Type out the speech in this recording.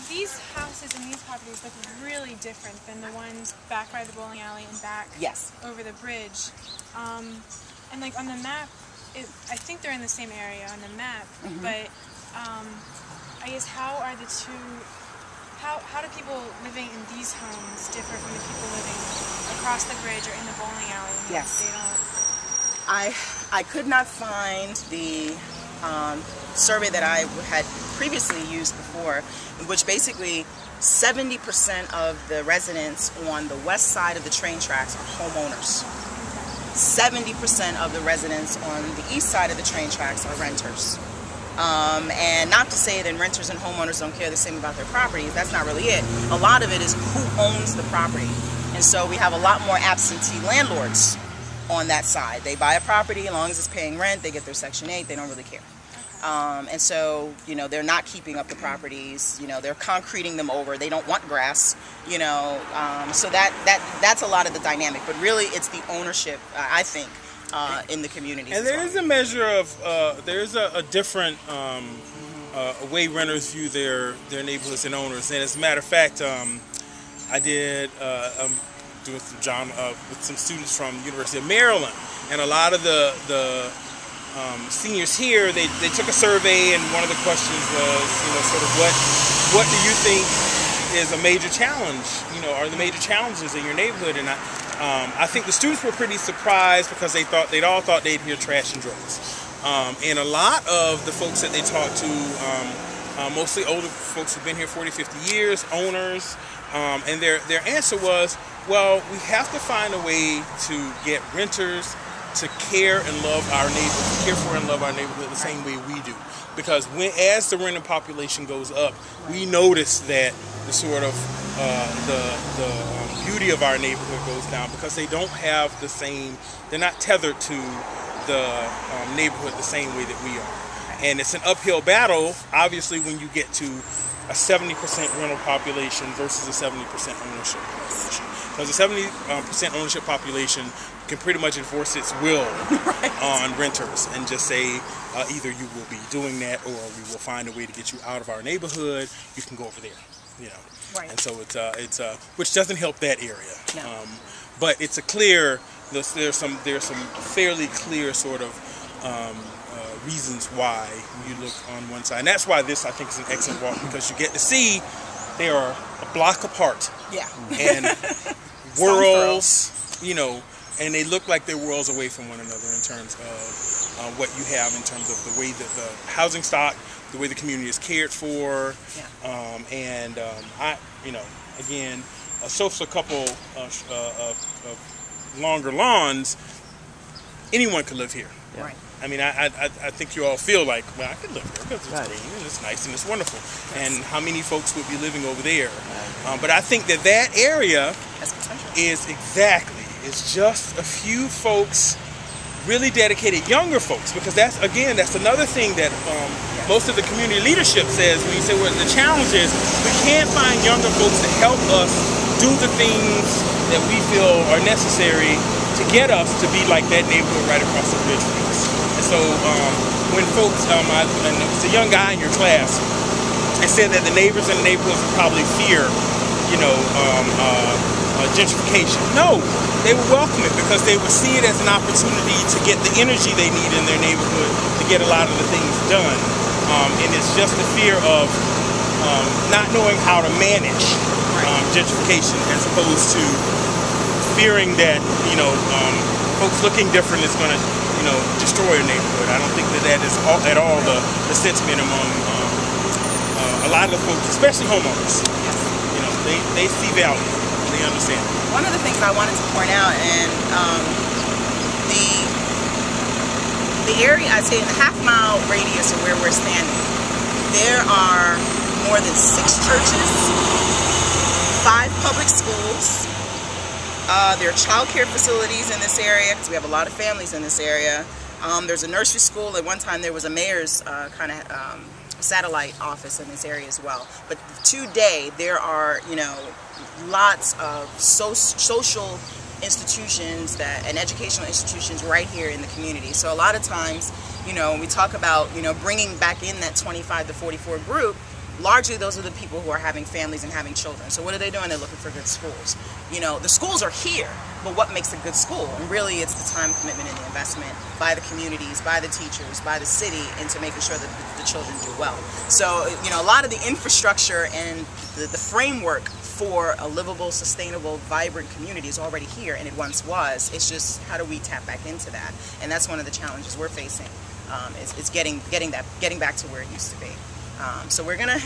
these houses and these properties look really different than the ones back by the bowling alley and back over the bridge. And like on the map, I think they're in the same area on the map, but I guess how are the two, how do people living in these homes differ from the people living across the bridge or in the bowling alley? Yes. They don't... I could not find the survey that I had previously used before, in which basically 70% of the residents on the west side of the train tracks are homeowners. 70% of the residents on the east side of the train tracks are renters. And not to say that renters and homeowners don't care the same about their properties, that's not really it. A lot of it is who owns the property. And so we have a lot more absentee landlords on that side. They buy a property, as long as it's paying rent, they get their Section 8, they don't really care. And so, you know, they're not keeping up the properties, you know, they're concreting them over, they don't want grass, you know, so that's a lot of the dynamic, but really it's the ownership, I think, in the communities. And there is a measure of, there is a different way renters view their neighborhoods and owners, and as a matter of fact, I did doing some John with some students from the University of Maryland, and a lot of the seniors here, they took a survey, and one of the questions was, you know, sort of what do you think is a major challenge, you know, are the major challenges in your neighborhood? And I think the students were pretty surprised because they'd all thought they'd hear trash and drugs. And a lot of the folks that they talked to, mostly older folks who've been here 40, 50 years, owners, and their answer was, well, we have to find a way to get renters to care and love our neighborhood, care for and love our neighborhood the same way we do. Because as the rental population goes up, we notice that the sort of the beauty of our neighborhood goes down because they don't have the same, they're not tethered to the neighborhood the same way that we are. And it's an uphill battle, obviously, when you get to a 70% rental population versus a 70% ownership population. Because a 70% ownership population can pretty much enforce its will on renters and just say either you will be doing that or we will find a way to get you out of our neighborhood. You can go over there, you know. And so it's which doesn't help that area. No. But it's a clear. There's some fairly clear sort of reasons why you look on one side, and that's why this I think is an excellent walk because you get to see they are a block apart. Yeah. And worlds, you know. And they look like they're worlds away from one another in terms of what you have in terms of the way that the housing stock, the way the community is cared for, I, you know, again, so for a couple of longer lawns, anyone could live here. Right. I mean, I think you all feel like, well, I could live here because it's green and it's nice and it's wonderful. Yes. And how many folks would be living over there? But I think that area is it's just a few folks, really dedicated younger folks, because that's another thing that most of the community leadership says when you say, well, the challenge is we can't find younger folks to help us do the things that we feel are necessary to get us to be like that neighborhood right across the bridge from us. And so when folks, and it's a young guy in your class, I said that the neighbors in the neighborhoods would probably fear, you know, gentrification. No, they would welcome it because they would see it as an opportunity to get the energy they need in their neighborhood to get a lot of the things done. And it's just the fear of not knowing how to manage gentrification as opposed to fearing that, you know, folks looking different is going to, you know, destroy a neighborhood. I don't think that is at all the sentiment among a lot of the folks, especially homeowners. You know, they see value. They understand. One of the things I wanted to point out, and the area, I'd say in the half-mile radius of where we're standing, there are more than 6 churches, 5 public schools. There are child care facilities in this area because we have a lot of families in this area. There's a nursery school. At one time there was a mayor's kind of satellite office in this area as well. But today there are, you know, lots of social institutions and educational institutions right here in the community. So a lot of times, you know, when we talk about, you know, bringing back in that 25 to 44 group, largely those are the people who are having families and having children. So what are they doing? They're looking for good schools. You know, the schools are here, but what makes a good school? And really it's the time commitment and the investment by the communities, by the teachers, by the city, into making sure that the children do well. So, you know, a lot of the infrastructure and the framework for a livable, sustainable, vibrant community is already here, and it once was. It's just, how do we tap back into that? And that's one of the challenges we're facing. It's getting back to where it used to be. So we're gonna